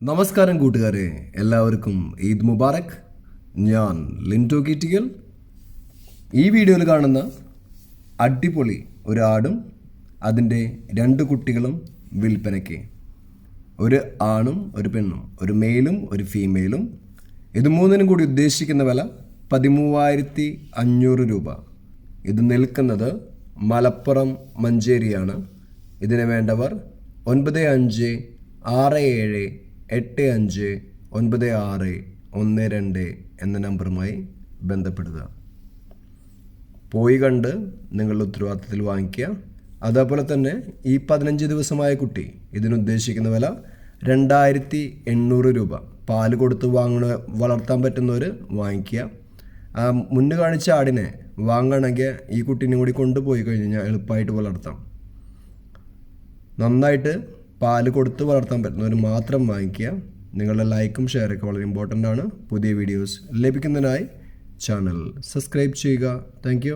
നമസ്കാരം കൂട്ടുകാരെ, എല്ലാവർക്കും ഈദ് മുബാറക്. ഞാൻ ലിൻറ്റോ കീറ്റിക്കൽ. ഈ വീഡിയോയിൽ കാണുന്ന അടിപൊളി ഒരു ആടും അതിൻ്റെ 2 കുട്ടികളും വിൽപ്പനയ്ക്ക്. ഒരു ആണും ഒരു പെണ്ണും, ഒരു മെയിലും ഒരു ഫീമെയിലും. ഇത് മൂന്നിനും കൂടി ഉദ്ദേശിക്കുന്ന വില 13,500 രൂപ. ഇത് നിൽക്കുന്നത് മലപ്പുറം മഞ്ചേരിയാണ്. ഇതിന് വേണ്ടവർ 9567859612 എന്ന നമ്പറുമായി ബന്ധപ്പെടുക. പോയി കണ്ട് നിങ്ങളുടെ ഉത്തരവാദിത്തത്തിൽ വാങ്ങിക്കുക. അതേപോലെ തന്നെ ഈ 15 ദിവസമായ കുട്ടി ഇതിനുദ്ദേശിക്കുന്ന വില 2,800 രൂപ. പാല് കൊടുത്ത് വളർത്താൻ പറ്റുന്നവർ വാങ്ങിക്കുക. മുന്നേ കാണിച്ച ആടിനെ വാങ്ങണമെങ്കിൽ ഈ കുട്ടീനെ കൂടി കൊണ്ടുപോയി കഴിഞ്ഞാൽ എളുപ്പമായിട്ട് വളർത്താം. നന്നായിട്ട് പാല് കൊടുത്ത് വളർത്താൻ പറ്റുന്നവർ മാത്രം വാങ്ങിക്കുക. നിങ്ങളുടെ ലൈക്കും ഷെയറൊക്കെ വളരെ ഇമ്പോർട്ടൻ്റ് ആണ്. പുതിയ വീഡിയോസ് ലഭിക്കുന്നതിനായി ചാനൽ സബ്സ്ക്രൈബ് ചെയ്യുക. താങ്ക്